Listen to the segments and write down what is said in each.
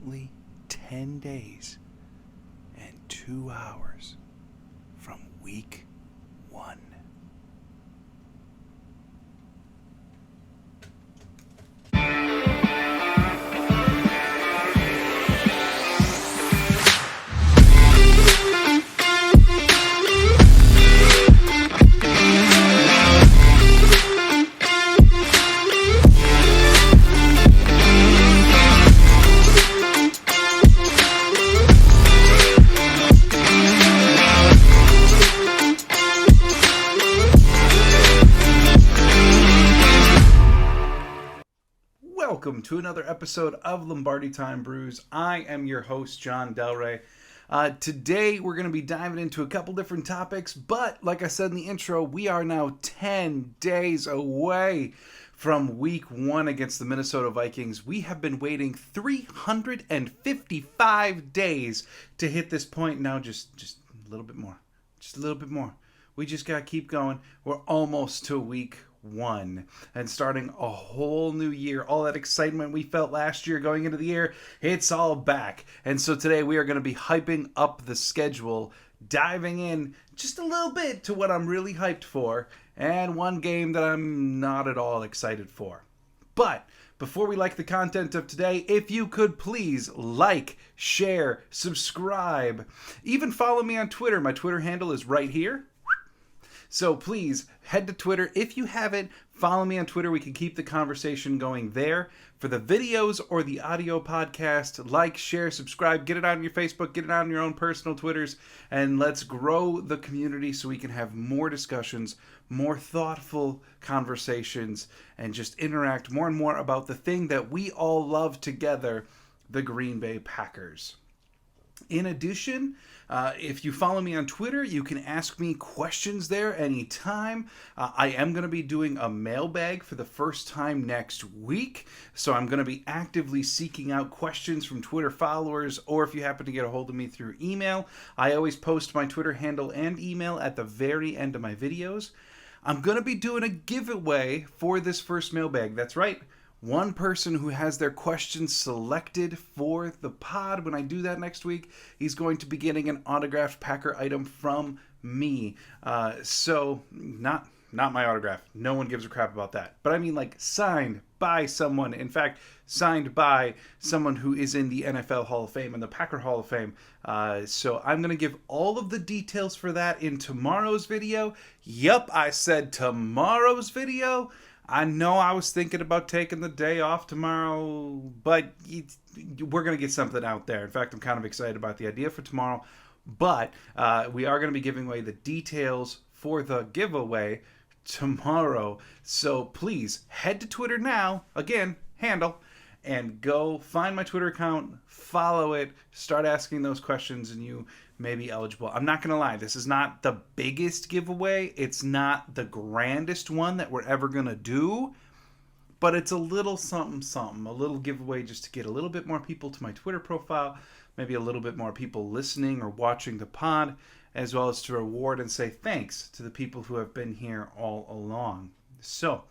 approximately 10 days and 2 hours from week 1. Welcome to another episode of Lombardi Time Brews. I am your host, John Delray. Today, we're going to be diving into a couple different topics, but like I said in the intro, we are now 10 days away from week 1 against the Minnesota Vikings. We have been waiting 355 days to hit this point. Now, just a little bit more. Just a little bit more. We just got to keep going. We're almost to week 1 and starting a whole new year. All that excitement we felt last year going into the year, it's all back. And so today we are going to be hyping up the schedule, diving in just a little bit to what I'm really hyped for and one game that I'm not at all excited for. But before we like the content of today, if you could please like, share, subscribe, even follow me on Twitter. My Twitter handle is right here. So please head to Twitter. If you haven't, follow me on Twitter. We can keep the conversation going there. For the videos or the audio podcast, like, share, subscribe, get it on your Facebook, get it on your own personal Twitters, and let's grow the community so we can have more discussions, more thoughtful conversations, and just interact more and more about the thing that we all love together, the Green Bay Packers. In addition, if you follow me on Twitter, you can ask me questions there anytime. I am going to be doing a mailbag for the first time next week, so I'm going to be actively seeking out questions from Twitter followers, or if you happen to get a hold of me through email. I always post my Twitter handle and email at the very end of my videos. I'm going to be doing a giveaway for this first mailbag. That's right. One person who has their questions selected for the pod, when I do that next week, he's going to be getting an autographed Packer item from me. So not my autograph. No one gives a crap about that. But I mean, like, signed by someone. In fact, signed by someone who is in the NFL Hall of Fame and the Packer Hall of Fame. So I'm going to give all of the details for that in tomorrow's video. Yup, I said tomorrow's video. I know I was thinking about taking the day off tomorrow, but we're going to get something out there. In fact, I'm kind of excited about the idea for tomorrow, but we are going to be giving away the details for the giveaway tomorrow. So please head to Twitter now, again, handle, and go find my Twitter account, follow it, start asking those questions, and you may be eligible. I'm not going to lie, this is not the biggest giveaway. It's not the grandest one that we're ever going to do, but it's a little something, a little giveaway just to get a little bit more people to my Twitter profile, maybe a little bit more people listening or watching the pod, as well as to reward and say thanks to the people who have been here all along. So,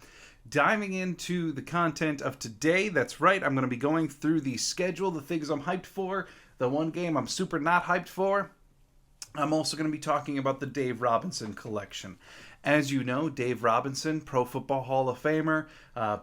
diving into the content of today, that's right, I'm going to be going through the schedule, the things I'm hyped for, the one game I'm super not hyped for. I'm also going to be talking about the Dave Robinson collection. As you know, Dave Robinson, Pro Football Hall of Famer,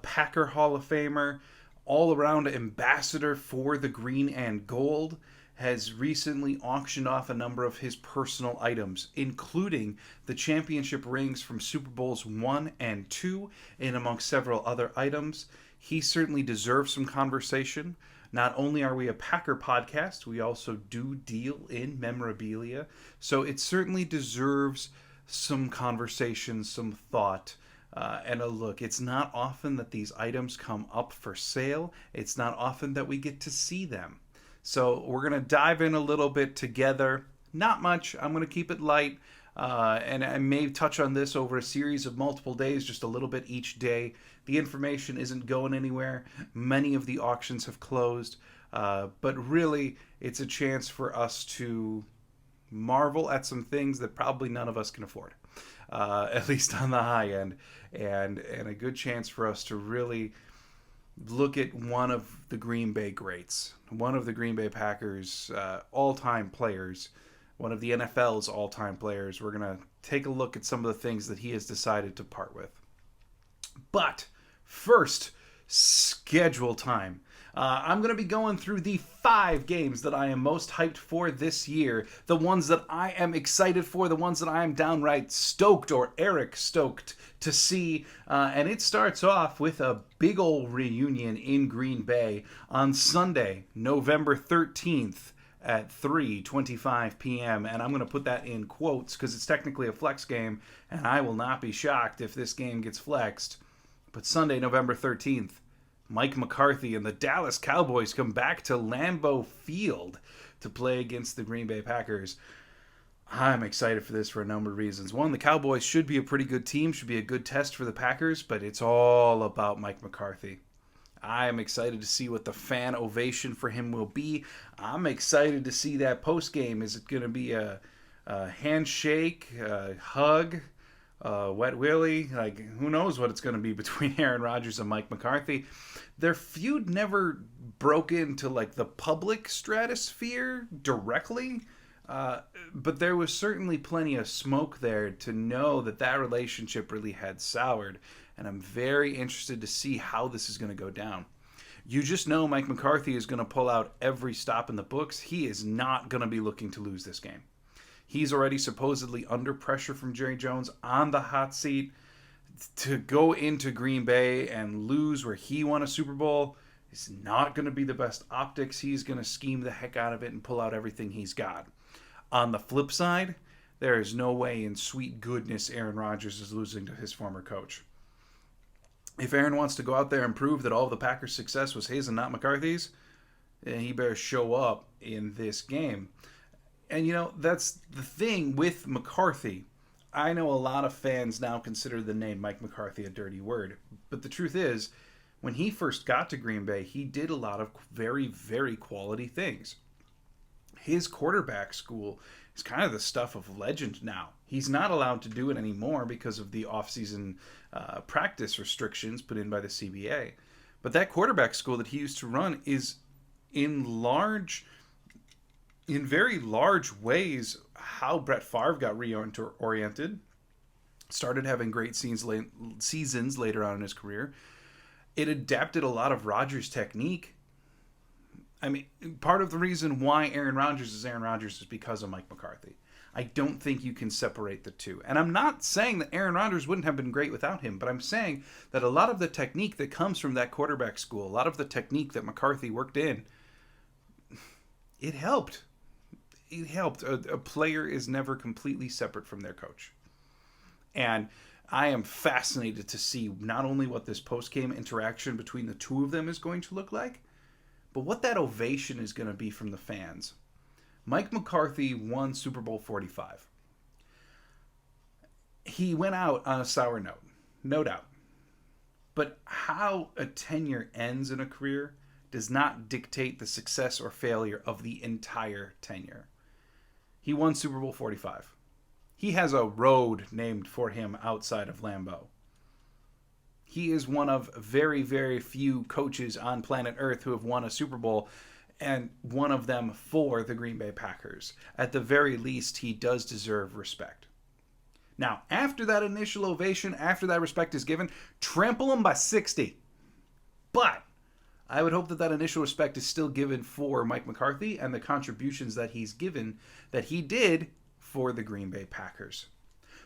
Packer Hall of Famer, all-around ambassador for the green and gold, has recently auctioned off a number of his personal items, including the championship rings from Super Bowls 1 and 2, and amongst several other items. He certainly deserves some conversation. Not only are we a Packer podcast, we also do deal in memorabilia. So it certainly deserves some conversation, some thought, and a look. It's not often that these items come up for sale. It's not often that we get to see them. So we're going to dive in a little bit together. Not much. I'm going to keep it light. And I may touch on this over a series of multiple days, just a little bit each day. The information isn't going anywhere. Many of the auctions have closed. But really, it's a chance for us to marvel at some things that probably none of us can afford, at least on the high end. And a good chance for us to really look at one of the Green Bay greats, one of the Green Bay Packers all-time players, one of the NFL's all-time players. We're going to take a look at some of the things that he has decided to part with. But first, schedule time. I'm going to be going through the 5 games that I am most hyped for this year. The ones that I am excited for, the ones that I am downright stoked or Eric stoked to see. And it starts off with a big old reunion in Green Bay on Sunday, November 13th at 3:25 p.m. And I'm going to put that in quotes because it's technically a flex game, and I will not be shocked if this game gets flexed. But Sunday, November 13th, Mike McCarthy and the Dallas Cowboys come back to Lambeau Field to play against the Green Bay Packers. I'm excited for this for a number of reasons. One, the Cowboys should be a pretty good team, should be a good test for the Packers, but it's all about Mike McCarthy. I'm excited to see what the fan ovation for him will be. I'm excited to see that post game. Is it going to be a handshake, a hug, wet willy? Like, who knows what it's going to be between Aaron Rodgers and Mike McCarthy. Their feud never broke into like the public stratosphere directly, but there was certainly plenty of smoke there to know that that relationship really had soured. And I'm very interested to see how this is going to go down. You just know Mike McCarthy is going to pull out every stop in the books. He is not going to be looking to lose this game. He's already supposedly under pressure from Jerry Jones on the hot seat. To go into Green Bay and lose where he won a Super Bowl is not going to be the best optics. He's going to scheme the heck out of it and pull out everything he's got. On the flip side, there is no way in sweet goodness Aaron Rodgers is losing to his former coach. If Aaron wants to go out there and prove that all of the Packers' success was his and not McCarthy's, then he better show up in this game. And, you know, that's the thing with McCarthy. I know a lot of fans now consider the name Mike McCarthy a dirty word. But the truth is, when he first got to Green Bay, he did a lot of very, very quality things. His quarterback school is kind of the stuff of legend now. He's not allowed to do it anymore because of the offseason practice restrictions put in by the CBA. But that quarterback school that he used to run is in very large ways how Brett Favre got reoriented, started having great seasons later on in his career. It adapted a lot of Rodgers' technique. I mean, part of the reason why Aaron Rodgers is Aaron Rodgers is because of Mike McCarthy. I don't think you can separate the two. And I'm not saying that Aaron Rodgers wouldn't have been great without him, but I'm saying that a lot of the technique that comes from that quarterback school, a lot of the technique that McCarthy worked in, it helped. It helped. A player is never completely separate from their coach. And I am fascinated to see not only what this post-game interaction between the two of them is going to look like, but what that ovation is going to be from the fans. Mike McCarthy won Super Bowl 45. He went out on a sour note, no doubt. But how a tenure ends in a career does not dictate the success or failure of the entire tenure. He won Super Bowl 45. He has a road named for him outside of Lambeau. He is one of very, very few coaches on planet Earth who have won a Super Bowl, and one of them for the Green Bay Packers. At the very least, he does deserve respect. Now, after that initial ovation, after that respect is given, trample him by 60. But I would hope that that initial respect is still given for Mike McCarthy and the contributions that he's given, that he did for the Green Bay Packers.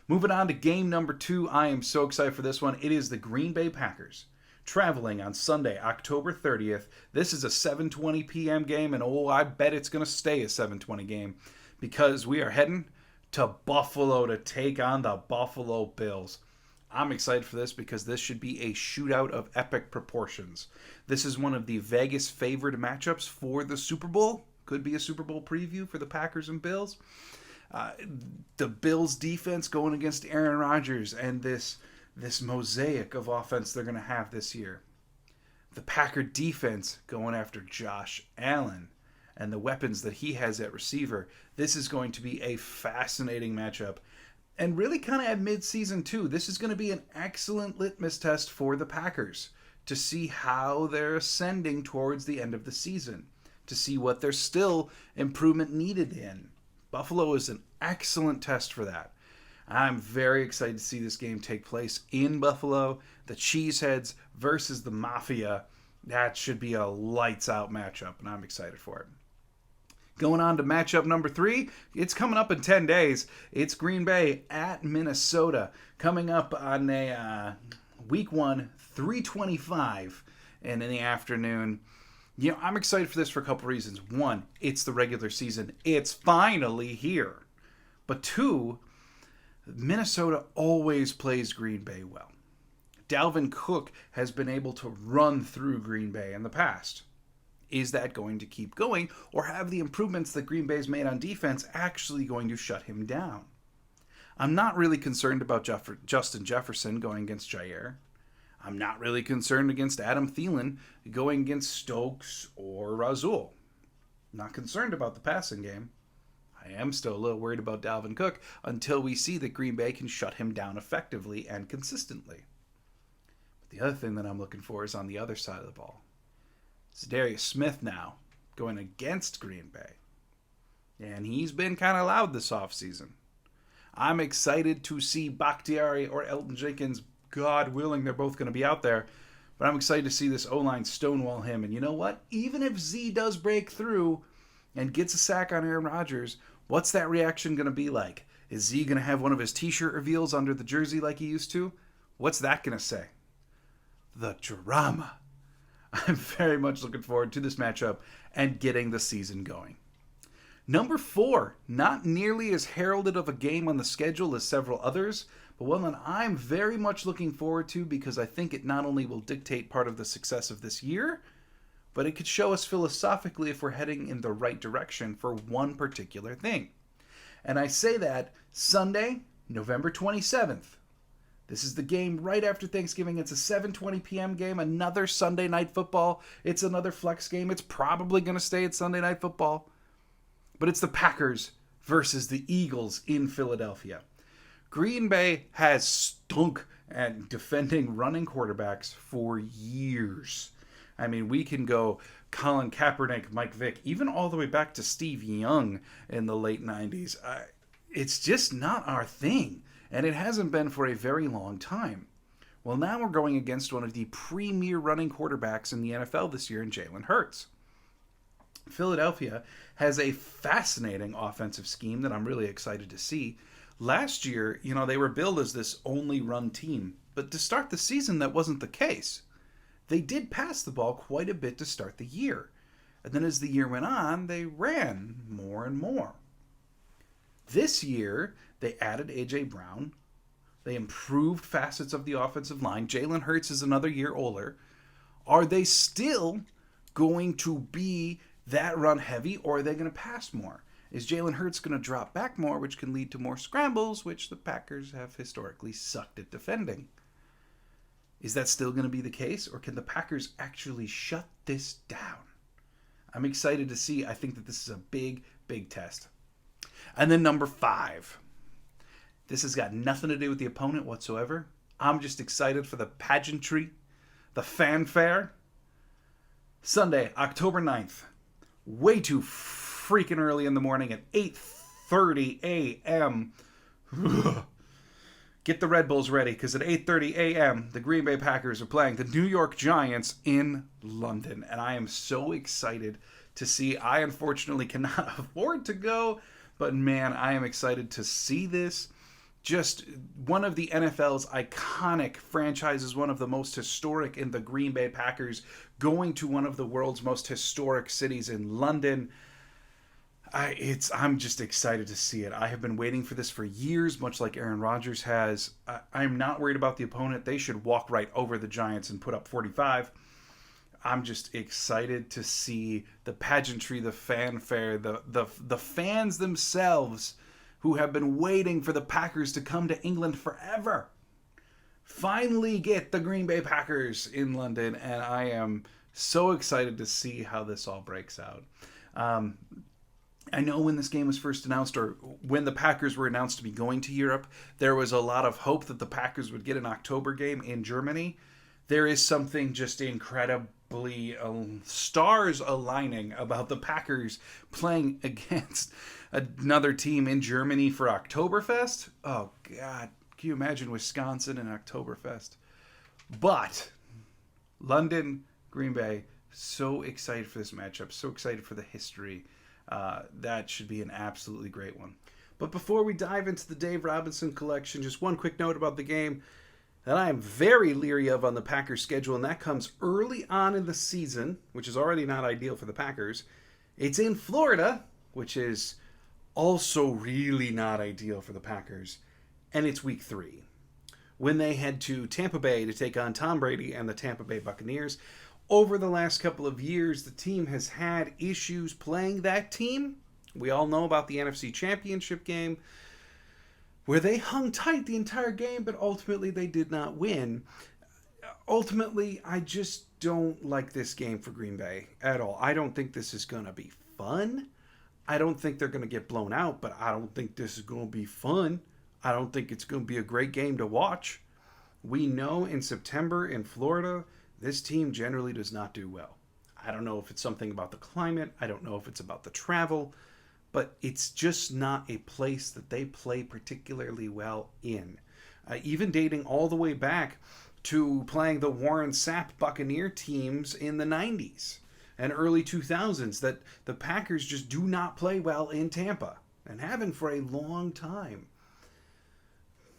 Moving on to game number 2, I am so excited for this one. It is the Green Bay Packers traveling on Sunday, October 30th. This is a 7:20 p.m. game, and I bet it's going to stay a 7:20 game because we are heading to Buffalo to take on the Buffalo Bills. I'm excited for this because this should be a shootout of epic proportions. This is one of the Vegas favored matchups for the Super Bowl. Could be a Super Bowl preview for the Packers and Bills. The Bills defense going against Aaron Rodgers and this mosaic of offense they're going to have this year. The Packer defense going after Josh Allen and the weapons that he has at receiver. This is going to be a fascinating matchup. And really kind of at mid-season too. This is going to be an excellent litmus test for the Packers to see how they're ascending towards the end of the season, to see what there's still improvement needed in. Buffalo is an excellent test for that. I'm very excited to see this game take place in Buffalo. The Cheeseheads versus the Mafia. That should be a lights out matchup, and I'm excited for it. Going on to matchup number 3, it's coming up in 10 days. It's Green Bay at Minnesota, coming up on a week 1, 3:25, and in the afternoon. I'm excited for this for a couple reasons. 1, it's the regular season. It's finally here. But 2, Minnesota always plays Green Bay well. Dalvin Cook has been able to run through Green Bay in the past. Is that going to keep going, or have the improvements that Green Bay's made on defense actually going to shut him down? I'm not really concerned about Justin Jefferson going against Jair. I'm not really concerned against Adam Thielen going against Stokes or Rasul. Not concerned about the passing game. I am still a little worried about Dalvin Cook until we see that Green Bay can shut him down effectively and consistently. But the other thing that I'm looking for is on the other side of the ball. Darius Smith now going against Green Bay. And he's been kind of loud this offseason. I'm excited to see Bakhtiari or Elton Jenkins. God willing, they're both going to be out there. But I'm excited to see this O-line stonewall him. And you know what? Even if Z does break through and gets a sack on Aaron Rodgers, what's that reaction going to be like? Is Z going to have one of his t-shirt reveals under the jersey like he used to? What's that going to say? The drama. I'm very much looking forward to this matchup and getting the season going. Number 4, not nearly as heralded of a game on the schedule as several others, but one that I'm very much looking forward to because I think it not only will dictate part of the success of this year, but it could show us philosophically if we're heading in the right direction for one particular thing. And I say that Sunday, November 27th. This is the game right after Thanksgiving. It's a 7:20 p.m. game, another Sunday Night Football. It's another flex game. It's probably going to stay at Sunday Night Football. But it's the Packers versus the Eagles in Philadelphia. Green Bay has stunk at defending running quarterbacks for years. I mean, we can go Colin Kaepernick, Mike Vick, even all the way back to Steve Young in the late 90s. It's just not our thing. And it hasn't been for a very long time. Well, now we're going against one of the premier running quarterbacks in the NFL this year in Jalen Hurts. Philadelphia has a fascinating offensive scheme that I'm really excited to see. Last year, they were billed as this only run team. But to start the season, that wasn't the case. They did pass the ball quite a bit to start the year. And then as the year went on, they ran more and more. This year, they added A.J. Brown. They improved facets of the offensive line. Jalen Hurts is another year older. Are they still going to be that run heavy, or are they going to pass more? Is Jalen Hurts going to drop back more, which can lead to more scrambles, which the Packers have historically sucked at defending? Is that still going to be the case, or can the Packers actually shut this down? I'm excited to see. I think that this is a big, big test. And then number 5. This has got nothing to do with the opponent whatsoever. I'm just excited for the pageantry, the fanfare. Sunday, October 9th. Way too freaking early in the morning at 8:30 a.m. Get the Red Bulls ready, because at 8:30 a.m. the Green Bay Packers are playing the New York Giants in London. And I am so excited to see. I unfortunately cannot afford to go, but man, I am excited to see this. Just one of the NFL's iconic franchises, one of the most historic in the Green Bay Packers, going to one of the world's most historic cities in London. I'm just excited to see it. I have been waiting for this for years, much like Aaron Rodgers has. I'm not worried about the opponent. They should walk right over the Giants and put up 45. I'm just excited to see the pageantry, the fanfare, the fans themselves who have been waiting for the Packers to come to England forever. Finally get the Green Bay Packers in London, and I am so excited to see how this all breaks out. I know when this game was first announced, or when the Packers were announced to be going to Europe, there was a lot of hope that the Packers would get an October game in Germany. there is something just incredibly stars aligning about the Packers playing against another team in Germany for Oktoberfest. Oh, God. Can you imagine Wisconsin and Oktoberfest? But London, Green Bay, so excited for this matchup, so excited for the history. That should be an absolutely great one. But before we dive into the Dave Robinson collection, just one quick note about the game that I am very leery of on the Packers' schedule, and that comes early on in the season, which is already not ideal for the Packers. It's in Florida, which is also really not ideal for the Packers, and it's week 3, when they head to Tampa Bay to take on Tom Brady and the Tampa Bay Buccaneers. Over the last couple of years, the team has had issues playing that team. We all know about the NFC Championship game, where they hung tight the entire game, but ultimately they did not win. Ultimately, I just don't like this game for Green Bay at all. I don't think this is going to be fun. I don't think they're going to get blown out, but I don't think this is going to be fun. I don't think it's going to be a great game to watch. We know in September in Florida, this team generally does not do well. I don't know if it's something about the climate. I don't know if it's about the travel. But it's just not a place that they play particularly well in. Even dating all the way back to playing the Warren Sapp Buccaneer teams in the 90s and early 2000s, that the Packers just do not play well in Tampa, and haven't for a long time.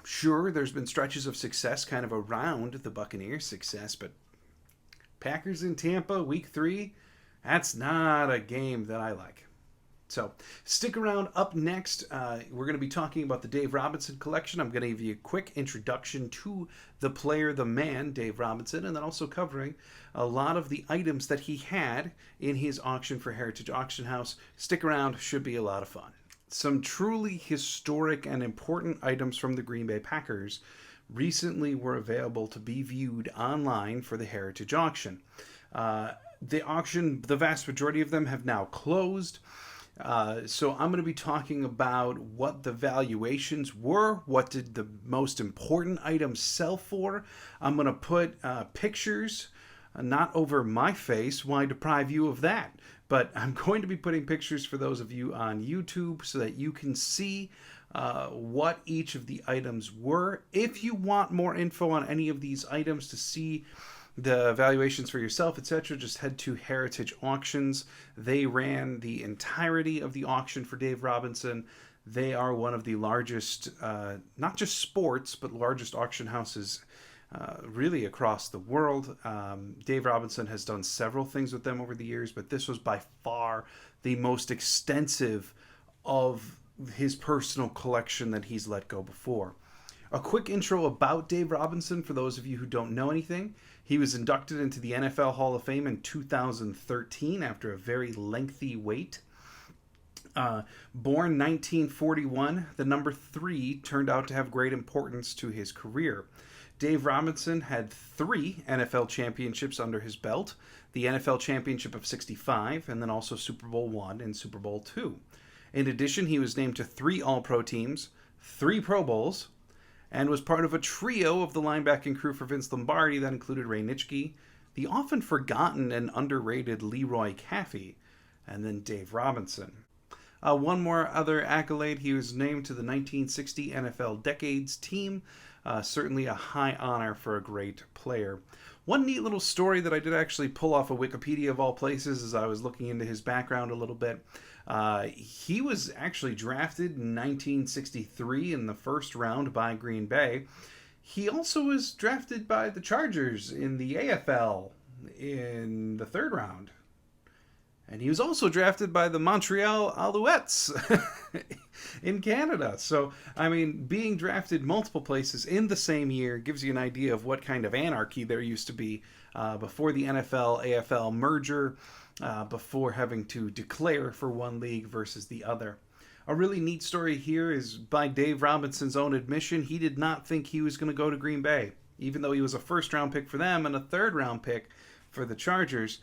Sure, there's been stretches of success kind of around the Buccaneers' success, but Packers in Tampa, week 3, that's not a game that I like. So stick around. Up next, we're going to be talking about the Dave Robinson collection. I'm going to give you a quick introduction to the player, the man, Dave Robinson, and then also covering a lot of the items that he had in his auction for Heritage Auction House. Stick around. Should be a lot of fun. Some truly historic and important items from the Green Bay Packers recently were available to be viewed online for the Heritage Auction. The auction, the vast majority of them have now closed. So I'm going to be talking about what the valuations were, what did the most important items sell for. I'm going to put pictures, not over my face. Why deprive you of that? But I'm going to be putting pictures for those of you on YouTube so that you can see what each of the items were. If you want more info on any of these items to see the valuations for yourself, etc., just head to Heritage Auctions. They ran the entirety of the auction for Dave Robinson. They are one of the largest, not just sports, but largest auction houses really across the world. Dave Robinson has done several things with them over the years, but this was by far the most extensive of his personal collection that he's let go before. A quick intro about Dave Robinson for those of you who don't know anything. He was inducted into the NFL Hall of Fame in 2013 after a very lengthy wait. Born 1941, the number 3 turned out to have great importance to his career. Dave Robinson had 3 NFL championships under his belt, the NFL Championship of '65, and then also Super Bowl I and Super Bowl II. In addition, he was named to 3 All-Pro teams, 3 Pro Bowls, and was part of a trio of the linebacking crew for Vince Lombardi that included Ray Nitschke, the often forgotten and underrated Leroy Caffey, and then Dave Robinson. One more other accolade, he was named to the 1960 NFL Decades team, certainly a high honor for a great player. One neat little story that I did actually pull off of Wikipedia of all places as I was looking into his background a little bit. He was actually drafted in 1963 in the first round by Green Bay. He also was drafted by the Chargers in the AFL in the 3rd round. And he was also drafted by the Montreal Alouettes in Canada. So, I mean, being drafted multiple places in the same year gives you an idea of what kind of anarchy there used to be before the NFL-AFL merger, before having to declare for one league versus the other. A really neat story here is by Dave Robinson's own admission, he did not think he was going to go to Green Bay, even though he was a first-round pick for them and a third-round pick for the Chargers.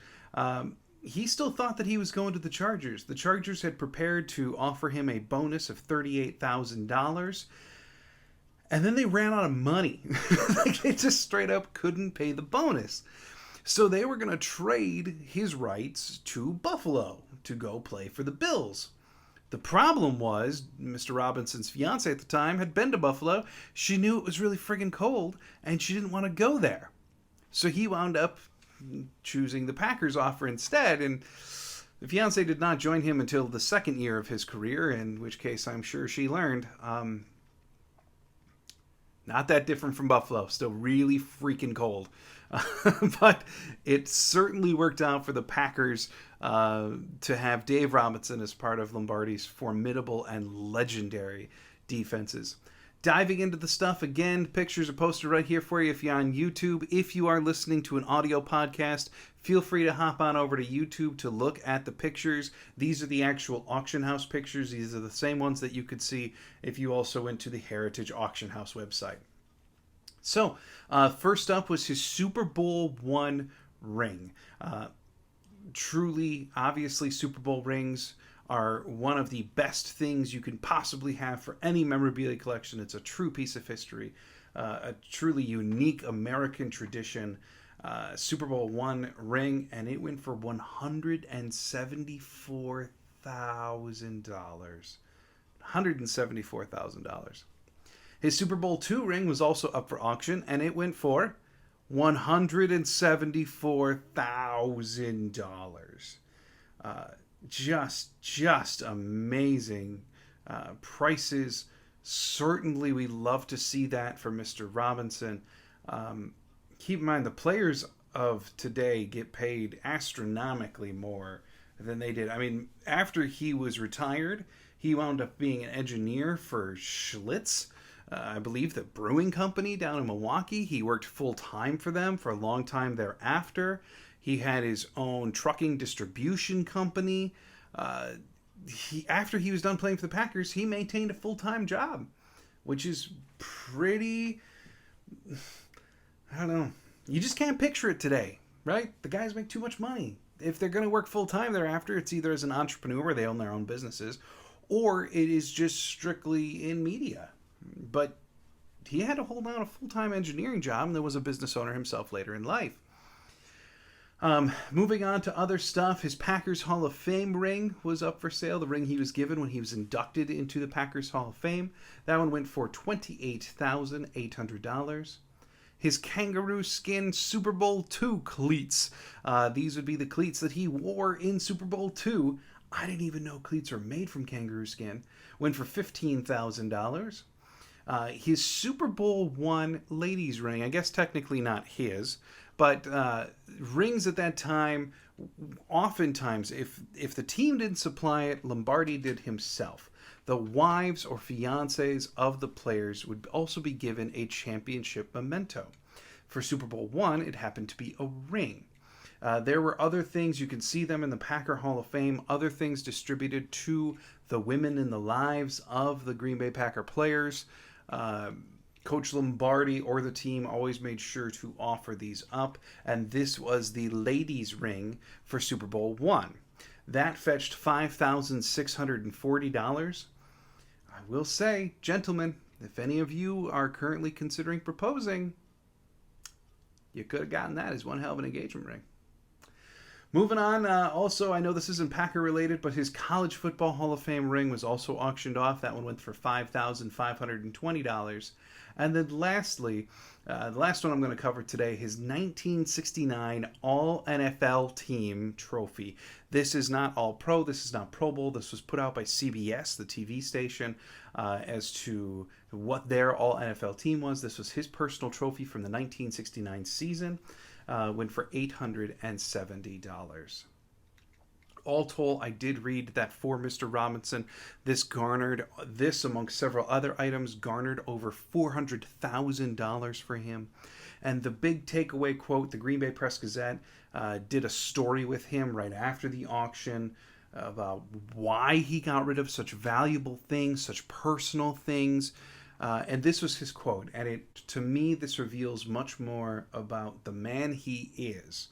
He still thought that he was going to the Chargers. The Chargers had prepared to offer him a bonus of $38,000. And then they ran out of money. Like, they just straight up couldn't pay the bonus. So they were going to trade his rights to Buffalo to go play for the Bills. The problem was, Mr. Robinson's fiance at the time had been to Buffalo. She knew it was really friggin' cold, and she didn't want to go there. So he wound up choosing the Packers offer instead, and the fiance did not join him until the second year of his career, in which case I'm sure she learned. Not that different from Buffalo. Still really freaking cold. But it certainly worked out for the Packers to have Dave Robinson as part of Lombardi's formidable and legendary defenses. Diving into the stuff again, pictures are posted right here for you if you're on YouTube. If you are listening to an audio podcast, feel free to hop on over to YouTube to look at the pictures. These are the actual auction house pictures. These are the same ones that you could see if you also went to the Heritage Auction House website. So, first up was his Super Bowl I ring. Truly, obviously, Super Bowl rings are one of the best things you can possibly have for any memorabilia collection. It's a true piece of history, a truly unique American tradition. Super Bowl I ring, and it went for $174,000. $174,000. His Super Bowl II ring was also up for auction, and it went for $174,000. Just amazing prices. Certainly, we love to see that for Mr. Robinson. Keep in mind, the players of today get paid astronomically more than they did. I mean, after he was retired, he wound up being an engineer for Schlitz, I believe the brewing company down in Milwaukee. He worked full-time for them for a long time thereafter. He had his own trucking distribution company. After he was done playing for the Packers, he maintained a full-time job, which is pretty... I don't know. You just can't picture it today, right? The guys make too much money. If they're going to work full-time thereafter, it's either as an entrepreneur where they own their own businesses, or it is just strictly in media. But he had to hold down a full-time engineering job, and then was a business owner himself later in life. Moving on to other stuff, his Packers Hall of Fame ring was up for sale. The ring he was given when he was inducted into the Packers Hall of Fame. That one went for $28,800. His kangaroo skin Super Bowl II cleats. These would be the cleats that he wore in Super Bowl II. I didn't even know cleats are made from kangaroo skin. Went for $15,000. His Super Bowl I ladies ring, I guess technically not his, but rings at that time, oftentimes, if the team didn't supply it, Lombardi did himself. The wives or fiancés of the players would also be given a championship memento. For Super Bowl I, it happened to be a ring. There were other things. You can see them in the Packer Hall of Fame, other things distributed to the women in the lives of the Green Bay Packer players. Coach Lombardi or the team always made sure to offer these up, and this was the ladies' ring for Super Bowl I. That fetched $5,640. I will say, gentlemen, if any of you are currently considering proposing, you could have gotten that as one hell of an engagement ring. Moving on, also, I know this isn't Packer related, but his College Football Hall of Fame ring was also auctioned off. That one went for $5,520. And then lastly, the last one I'm going to cover today, his 1969 All-NFL Team trophy. This is not All-Pro. This is not Pro Bowl. This was put out by CBS, the TV station, as to what their All-NFL team was. This was his personal trophy from the 1969 season. Went for $870. All told, I did read that for Mr. Robinson, this amongst several other items, garnered over $400,000 for him. And the big takeaway quote, the Green Bay Press-Gazette did a story with him right after the auction about why he got rid of such valuable things, such personal things. And this was his quote, and to me, this reveals much more about the man he is.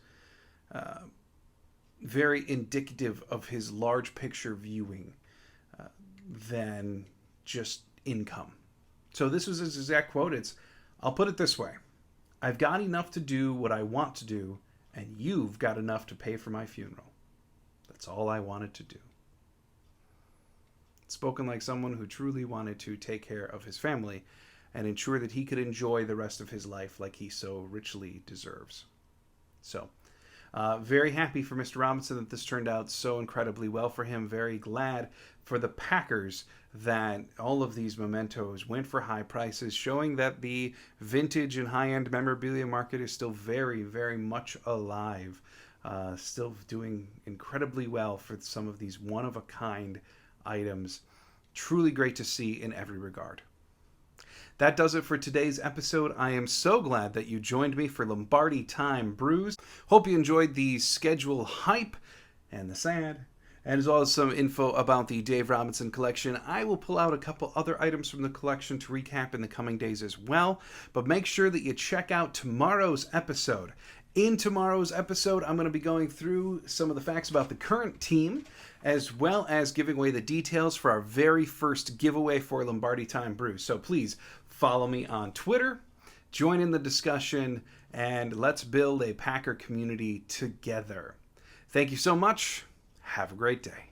Very indicative of his large picture viewing than just income. So this was his exact quote. I'll put it this way. I've got enough to do what I want to do, and you've got enough to pay for my funeral. That's all I wanted to do. Spoken like someone who truly wanted to take care of his family and ensure that he could enjoy the rest of his life like he so richly deserves. So, very happy for Mr. Robinson that this turned out so incredibly well for him. Very glad for the Packers that all of these mementos went for high prices, showing that the vintage and high-end memorabilia market is still very, very much alive. Still doing incredibly well for some of these one-of-a-kind items. Truly great to see in every regard. That does it for today's episode. I am so glad that you joined me for Lombardi Time Brews. Hope you enjoyed the schedule hype and the sad, and as well as some info about the Dave Robinson collection. I will pull out a couple other items from the collection to recap in the coming days as well, but make sure that you check out tomorrow's episode. In tomorrow's episode, I'm going to be going through some of the facts about the current team, as well as giving away the details for our very first giveaway for Lombardi Time Brews. So please follow me on Twitter, join in the discussion, and let's build a Packer community together. Thank you so much. Have a great day.